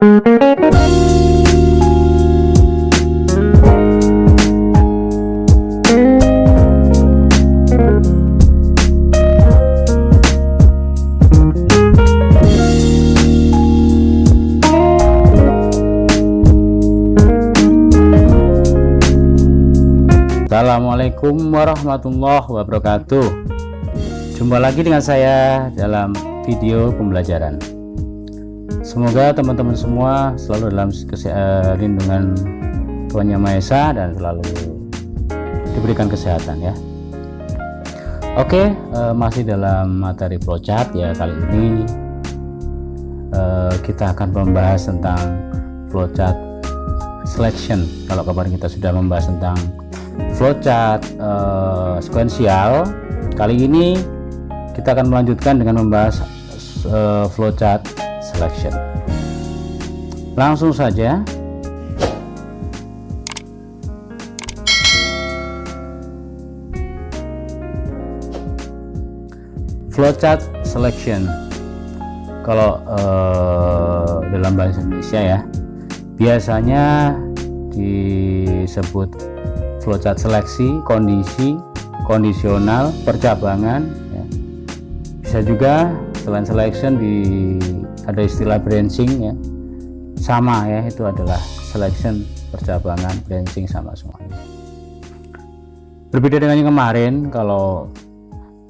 Assalamualaikum warahmatullahi wabarakatuh. Jumpa lagi dengan saya dalam video pembelajaran. Semoga teman-teman semua selalu dalam lindungan Tuhan Yang Maha Esa dan selalu diberikan kesehatan ya. Oke, masih dalam materi flowchart ya. Kali ini kita akan membahas tentang flowchart selection. Kalau kemarin kita sudah membahas tentang flowchart sequential, kali ini kita akan melanjutkan dengan membahas flowchart selection. Langsung saja. Flowchart selection, kalau dalam bahasa Indonesia ya, biasanya disebut flowchart seleksi, kondisi, kondisional, percabangan ya. Bisa juga selain selection ada istilah branching ya, sama ya, itu adalah selection, percabangan, branching sama semuanya. Berbeda dengan yang kemarin, kalau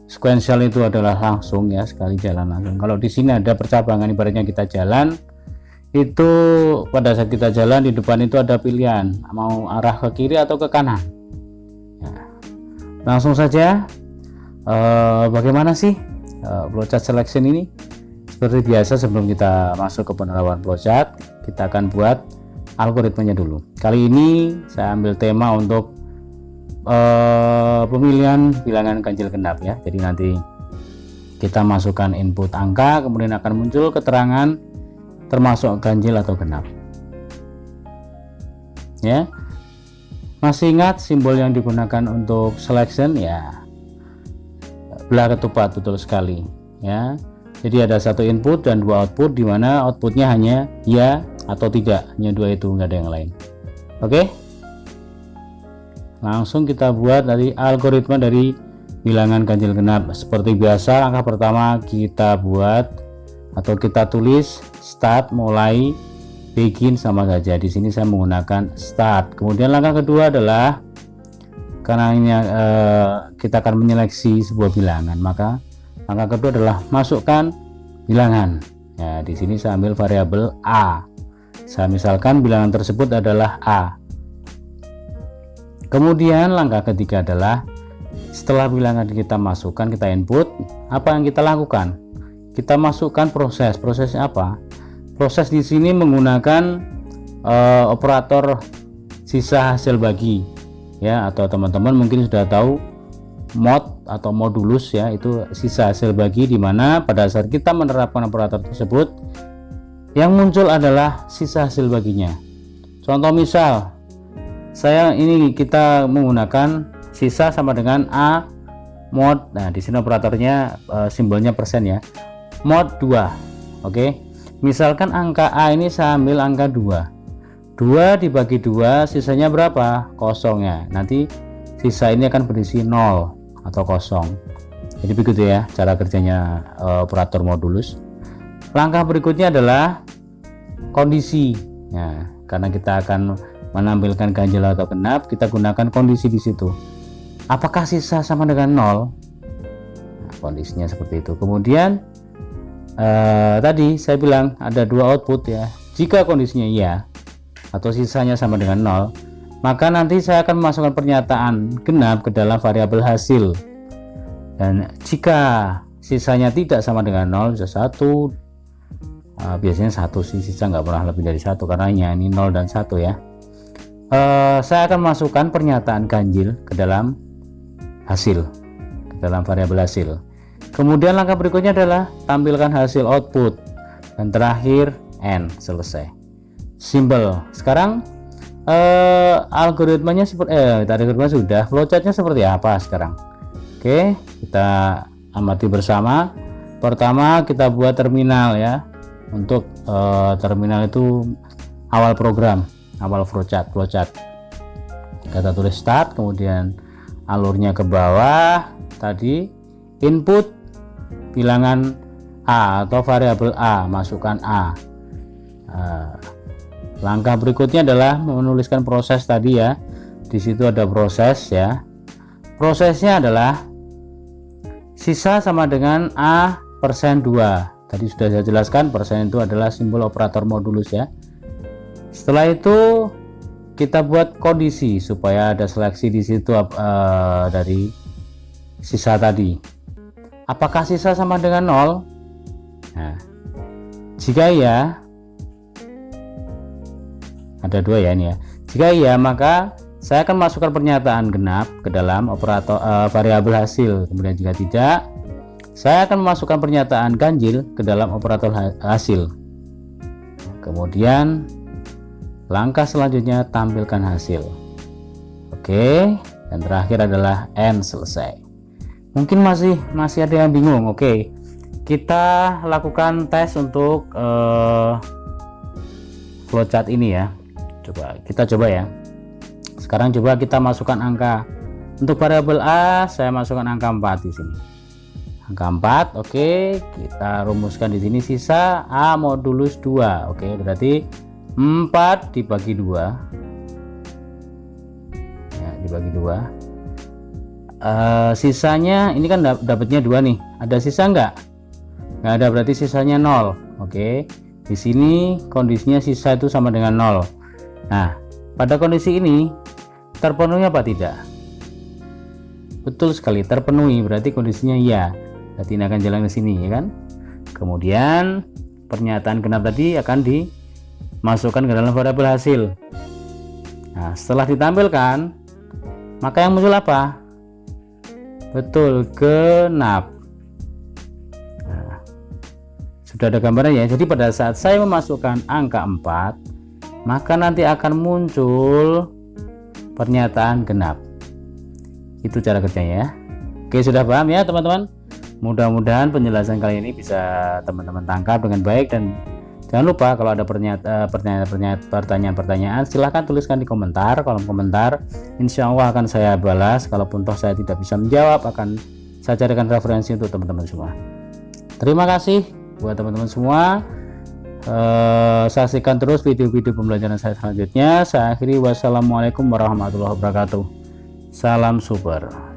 sequential itu adalah langsung ya, sekali jalan langsung. Kalau di sini ada percabangan, ibaratnya kita jalan, itu pada saat kita jalan di depan itu ada pilihan mau arah ke kiri atau ke kanan ya. Langsung saja, bagaimana sih flowchart selection ini? Seperti biasa, sebelum kita masuk ke penerapan flowchart, kita akan buat algoritmanya dulu. Kali ini saya ambil tema untuk pemilihan bilangan ganjil genap ya. Jadi nanti kita masukkan input angka, kemudian akan muncul keterangan termasuk ganjil atau genap ya. Masih ingat simbol yang digunakan untuk selection ya, belah ketupat, betul sekali ya. Jadi ada satu input dan dua output, di mana outputnya hanya ya atau tidak, hanya dua itu, nggak ada yang lain. Oke, langsung kita buat dari algoritma dari bilangan ganjil genap. Seperti biasa, langkah pertama kita buat atau kita tulis start, mulai, begin sama saja. Di sini saya menggunakan start. Kemudian langkah kedua adalah, karena ini kita akan menyeleksi sebuah bilangan, maka langkah kedua adalah masukkan bilangan ya. Di sini saya ambil variabel a, saya misalkan bilangan tersebut adalah a. Kemudian langkah ketiga adalah, setelah bilangan kita masukkan, kita input, apa yang kita lakukan? Kita masukkan proses. Prosesnya apa? Proses di sini menggunakan operator sisa hasil bagi ya, atau teman-teman mungkin sudah tahu mod atau modulus ya, itu sisa hasil bagi, di mana pada saat kita menerapkan operator tersebut yang muncul adalah sisa hasil baginya. Contoh misal, kita menggunakan sisa sama dengan a mod. Nah, di sini operatornya simbolnya persen ya. Mod 2. Oke. Misalkan angka A ini saya ambil angka 2. 2 dibagi 2, sisanya berapa? Kosong ya. Nanti sisa ini akan berisi 0 atau kosong. Jadi begitu ya cara kerjanya operator modulus. Langkah berikutnya adalah kondisi. Nah, karena kita akan menampilkan ganjil atau genap, kita gunakan kondisi di situ. Apakah sisa sama dengan 0? Nah, kondisinya seperti itu. Kemudian tadi saya bilang ada dua output ya. Jika kondisinya iya atau sisanya sama dengan 0, maka nanti saya akan memasukkan pernyataan genap ke dalam variabel hasil. Dan jika sisanya tidak sama dengan 0, bisa 1, biasanya 1 sih, sisa nggak pernah lebih dari 1 karena ini 0 dan 1 ya. Saya akan masukkan pernyataan ganjil ke dalam hasil, ke dalam variabel hasil. Kemudian langkah berikutnya adalah tampilkan hasil output, dan terakhir N, selesai. Simple. Sekarang algoritmanya seperti tadi sudah, flowchartnya seperti apa sekarang? Oke, kita amati bersama. Pertama kita buat terminal ya. untuk terminal itu awal program, awal flowchart. Kita tulis start, kemudian alurnya ke bawah, tadi input bilangan A atau variabel A, masukkan A. Langkah berikutnya adalah menuliskan proses tadi ya. Di situ ada proses ya. Prosesnya adalah sisa sama dengan A persen 2. Tadi sudah saya jelaskan, persen itu adalah simbol operator modulus ya. Setelah itu kita buat kondisi supaya ada seleksi di situ dari sisa tadi. Apakah sisa sama dengan 0? Nah, jika iya, ada dua ya ini ya. Jika iya, maka saya akan masukkan pernyataan genap ke dalam operator variabel hasil. Kemudian jika tidak, saya akan memasukkan pernyataan ganjil ke dalam operator hasil. Kemudian langkah selanjutnya tampilkan hasil. Oke, dan terakhir adalah end, selesai. Mungkin masih ada yang bingung. Oke, kita lakukan tes untuk flowchart ini ya. Kita coba ya. Sekarang coba kita masukkan angka. Untuk variabel A saya masukkan angka 4 di sini. Angka 4, oke, kita rumuskan di sini sisa A modulus 2. Oke, berarti 4 dibagi 2 ya, dibagi 2. Sisanya ini kan dapatnya 2 nih, ada sisa nggak ada, berarti sisanya 0. Oke, di sini kondisinya sisa itu sama dengan 0. Nah, pada kondisi ini terpenuhi apa tidak? Betul sekali, terpenuhi, berarti kondisinya iya, berarti ini akan jalan ke sini ya kan. Kemudian pernyataan genap tadi akan dimasukkan ke dalam variabel hasil. Nah, setelah ditampilkan, maka yang muncul apa? Betul, genap. Nah, sudah ada gambarnya ya. Jadi pada saat saya memasukkan angka 4, maka nanti akan muncul pernyataan genap. Itu cara kerjanya ya. Oke, sudah paham ya teman-teman? Mudah-mudahan penjelasan kali ini bisa teman-teman tangkap dengan baik, dan jangan lupa kalau ada pertanyaan-pertanyaan silahkan tuliskan di komentar, kolom komentar. Insya Allah akan saya balas. Kalaupun toh saya tidak bisa menjawab, akan saya carikan referensi untuk teman-teman semua. Terima kasih buat teman-teman semua. Saksikan terus video-video pembelajaran saya selanjutnya. Saya akhiri, wassalamualaikum warahmatullahi wabarakatuh. Salam super.